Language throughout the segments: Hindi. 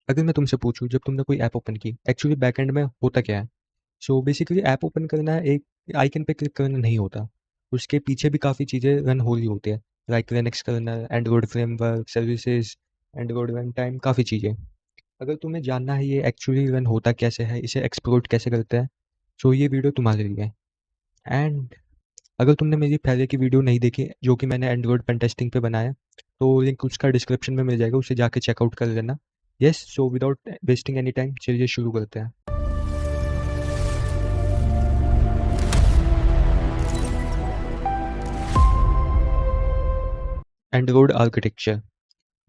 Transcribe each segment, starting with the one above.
अगर मैं तुमसे पूछूँ जब तुमने कोई ऐप ओपन की, एक्चुअली बैकएंड में होता क्या है? सो बेसिकली ऐप ओपन करना एक आइकन पे क्लिक करना नहीं होता। उसके पीछे भी काफ़ी चीज़ें रन हो रही होती है, like Linux kernel, Android framework, services, Android run time, काफ़ी चीज़ें। अगर तुम्हें जानना है ये एक्चुअली रन होता कैसे है, इसे एक्सप्लोर कैसे करते हैं, सो ये वीडियो तुम्हारे लिए है। एंड अगर तुमने मेरी पहले की वीडियो नहीं देखी जो कि मैंने एंड्रॉयड पेन टेस्टिंग पे बनाया, तो लिंक उसका डिस्क्रिप्शन में मिल जाएगा, उसे जाके चेकआउट कर लेना। Yes, so without wasting any time चलिए शुरू करते हैं। Android architecture.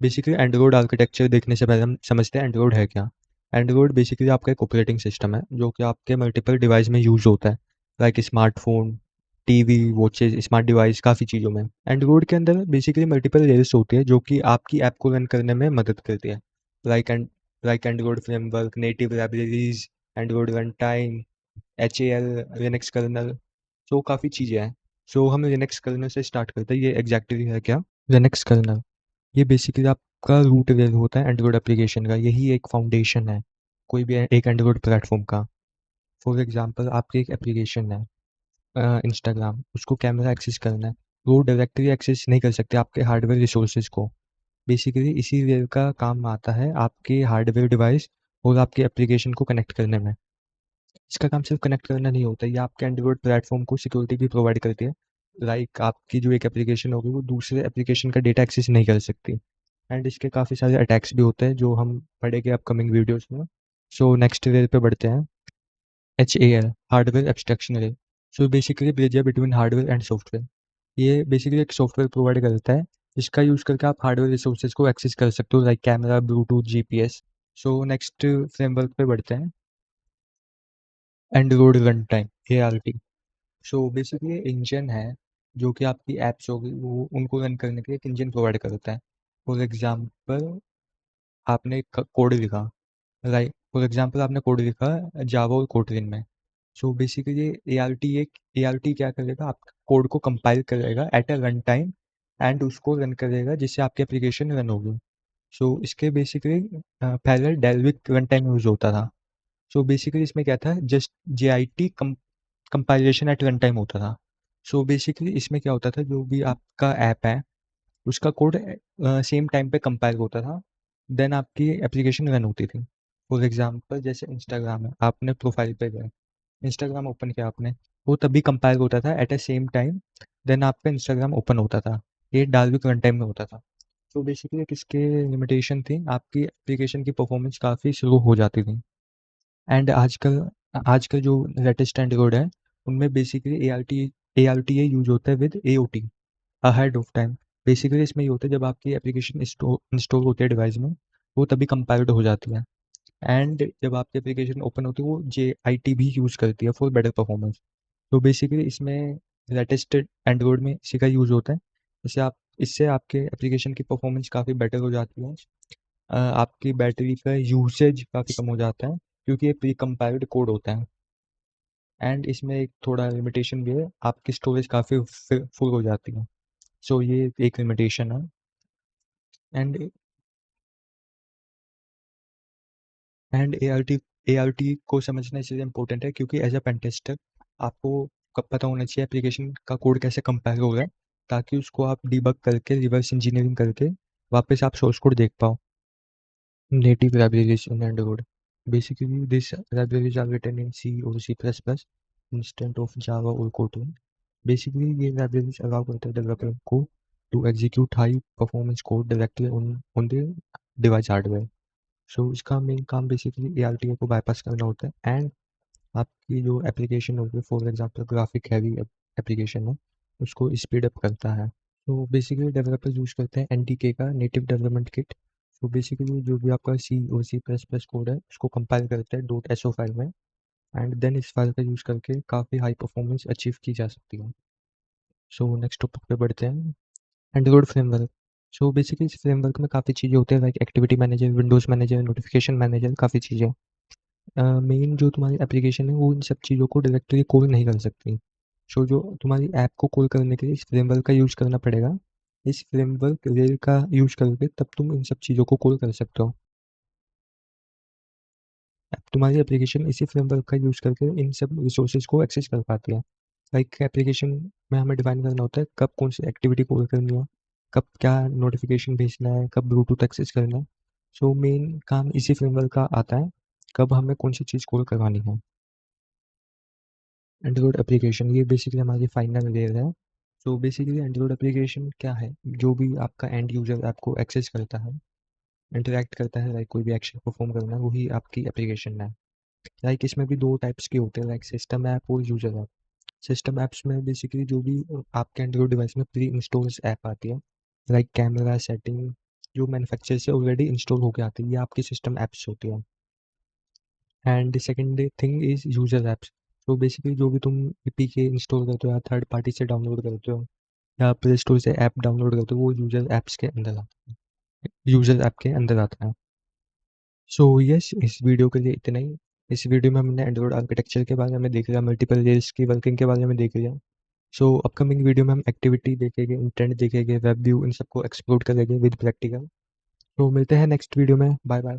Basically Android architecture देखने से पहले हम समझते हैं एंड्रॉयड है क्या। एंड्रॉयड बेसिकली आपका एक ऑपरेटिंग सिस्टम है जो कि आपके मल्टीपल डिवाइस में यूज़ होता है, like smartphone, TV, watches, smart device, काफ़ी चीज़ों में। एंड्रॉयड के अंदर बेसिकली मल्टीपल लेयर्स होती है जो कि आपकी ऐप को रन करने में मदद करती है, like and like Android framework, native libraries, Android run time, H A L, Linux kernel. So काफ़ी चीज़ें हैं। सो हम लिनक्स कर्नल से स्टार्ट करते हैं, ये एग्जैक्टली है क्या। लिनक्स कर्नल ये बेसिकली आपका रूट वेयर होता है एंड्रॉयड एप्लीकेशन का, यही एक फाउंडेशन है कोई भी एक एंड्रॉयड प्लेटफॉर्म का। फॉर एग्जांपल आपकी एक एप्लीकेशन है इंस्टाग्राम, उसको कैमरा एक्सेस करना है, वो डायरेक्टली एक्सेस नहीं कर सकते आपके हार्डवेयर रिसोर्सेज को। बेसिकली इसी वेयर का काम आता है आपके हार्डवेयर डिवाइस और आपके एप्लीकेशन को कनेक्ट करने में। इसका काम सिर्फ कनेक्ट करना नहीं होता, ये आपके एंड्रॉयड प्लेटफॉर्म को सिक्योरिटी भी प्रोवाइड करती है, लाइक आपकी जो एक एप्लीकेशन होगी वो दूसरे एप्लीकेशन का डेटा एक्सेस नहीं कर सकती। एंड इसके काफ़ी सारे अटैक्स भी होते हैं जो हम पढ़ेंगे अपकमिंग वीडियोस में। सो नेक्स्ट लेयर पे बढ़ते हैं। H A L, hardware abstraction layer. So basically bridge है बिटवीन हार्डवेयर एंड सॉफ्टवेयर। ये बेसिकली एक सॉफ्टवेयर प्रोवाइड करता है, इसका यूज़ करके आप हार्डवेयर रिसोर्सेज को एक्सेस कर सकते हो, like camera, Bluetooth, GPS. So next framework पे बढ़ते हैं। एंड्रॉयड रन टाइम, ए R T. So basically engine है जो कि आपकी ऐप्स होगी वो उनको रन करने के लिए एक इंजन प्रोवाइड करता है। फॉर एग्जाम्पल आपने कोड लिखा, राइट, फॉर एग्जांपल आपने कोड लिखा जावा और कोटलिन में। So basically A R T क्या करेगा, आप कोड को कंपाइल करेगा at a run time and उसको रन करेगा जिससे आपकी एप्लीकेशन रन होगी। सो इसके बेसिकली पहले डेलविक रन टाइम यूज होता था। सो बेसिकली इसमें क्या था, just J I T compilation at run time होता था। सो बेसिकली इसमें क्या होता था, जो भी आपका ऐप है उसका कोड सेम टाइम पे कंपाइल होता था, देन आपकी एप्लीकेशन रन होती थी। फॉर एग्जांपल जैसे इंस्टाग्राम है, आपने प्रोफाइल पे गए, इंस्टाग्राम ओपन किया आपने, वो तभी कंपाइल होता था at a same time, then आपका इंस्टाग्राम ओपन होता था। ये डालविक रन टाइम में होता था। तो बेसिकली किसके लिमिटेशन थी, आपकी एप्लीकेशन की परफॉर्मेंस काफ़ी स्लो हो जाती थी। एंड आजकल आजकल जो लेटेस्ट एंड्रॉइड है उनमें basically A R T A use होता है with A O T, ahead of time. Basically इसमें ये होता है जब आपकी एप्लीकेशन इंस्टॉल होती है डिवाइस में, वो तभी कंपाइल्ड हो जाती है। एंड जब आपकी एप्लीकेशन ओपन होती है वो जे आई टी भी यूज़ करती है फॉर बेटर परफॉर्मेंस। तो बेसिकली इसमें लेटेस्ट एंड्रॉइड में इसी का यूज़ होता है। इससे आपके एप्लीकेशन की परफॉर्मेंस काफ़ी बेटर हो जाती है। आपकी बैटरी का यूसेज काफ़ी कम हो जाता है क्योंकि ये प्री कंपाइल्ड कोड होता है। एंड इसमें एक थोड़ा लिमिटेशन भी है, आपकी स्टोरेज काफ़ी फुल हो जाती है। सो ये एक लिमिटेशन है। And and A R T को समझना इसलिए इम्पोर्टेंट है क्योंकि एज अ पेन टेस्टर आपको कब पता होना चाहिए एप्लीकेशन का कोड कैसे कंपाइल हो रहा है, ताकि उसको आप डीबग करके रिवर्स इंजीनियरिंग करके वापस आप सोर्स कोड देख पाओ। Native libraries in Android. Basically this libraries are written in C और C plus plus instead of Java और कोटलिन। बेसिकली ये लाइब्रेरीज अलाउ करते हैं डेवलपर को to execute high performance code directly on the device hardware. So इसका मेन काम basically A R T A को बाईपास करना होता है एंड आपकी जो एप्लीकेशन होगी, for example graphic heavy application है, उसको स्पीड अप करता है। तो बेसिकली डेवलपर यूज़ करते हैं एन डी के का नेटिव डेवलपमेंट किट। तो बेसिकली जो भी आपका सी और सी प्लस प्लस कोड है उसको कंपाइल करते हैं डॉट एस ओ फाइल में, एंड देन इस फाइल का यूज़ करके काफ़ी हाई परफॉर्मेंस अचीव की जा सकती है। सो नेक्स्ट टॉपिक पे बढ़ते हैं। Android framework. सो बेसिकली इस फ्रेमवर्क में काफ़ी चीज़ें होती है, like activity manager, Windows manager, notification manager, काफ़ी चीज़ें। मेन जो तुम्हारी एप्लीकेशन है वो इन सब चीज़ों को डायरेक्टली कॉल नहीं कर सकती। सो जो तुम्हारी ऐप को कॉल करने के लिए इस फ्रेमवर्क का यूज़ करना पड़ेगा। इस फ्रेमवर्क रेल का यूज़ करके तब तुम इन सब चीज़ों को कॉल कर सकते हो। तुम्हारी एप्लीकेशन इसी फ्रेमवर्क का यूज़ करके इन सब रिसोर्सेज को एक्सेस कर पाती है। लाइक एप्लीकेशन में हमें डिफाइन करना होता है कब कौन सी एक्टिविटी कॉल करनी है, कब क्या नोटिफिकेशन भेजना है, कब ब्लूटूथ एक्सेस करना है। सो मेन काम इसी फ्रेमवर्क का आता है, कब हमें कौन सी चीज़ कॉल करवानी है। एंड्रॉयड एप्लीकेशन ये बेसिकली हमारी फाइनल लेयर है। सो बेसिकली एंड्रॉयड एप्लीकेशन क्या है, जो भी आपका एंड यूज़र ऐप को एक्सेस करता है, इंटरैक्ट करता है, लाइक कोई भी एक्शन परफॉर्म करना है, वही आपकी एप्लीकेशन है। लाइक इसमें भी दो टाइप्स के होते हैं, लाइक सिस्टम ऐप और यूज़र ऐप। सिस्टम ऐप्स में बेसिकली जो भी आपके एंड्रॉयड डिवाइस में प्री इंस्टॉल्स ऐप आती है, लाइक कैमरा सेटिंग, जो मैन्युफैक्चर से ऑलरेडी इंस्टॉल होकर आती है, ये आपकी सिस्टम ऐप्स होती है। And second thing is user apps. तो बेसिकली जो भी तुम एपीके इंस्टॉल करते हो या थर्ड पार्टी से डाउनलोड करते हो या प्ले स्टोर से ऐप डाउनलोड करते हो, वो यूज़र ऐप्स के अंदर आता है, यूज़र ऐप के अंदर आता है। सो यस, इस वीडियो के लिए इतना ही। इस वीडियो में हमने एंड्रॉयड आर्किटेक्चर के बारे में देख लिया, मल्टीपल लेयर्स की वर्किंग के बारे में देख लिया। सो अपकमिंग वीडियो में हम एक्टिविटी देखेंगे, इंटेंट देखेंगे, वेब व्यू, इन सबको एक्सप्लोर करेंगे विद प्रैक्टिकल। तो मिलते हैं नेक्स्ट वीडियो में। Bye bye.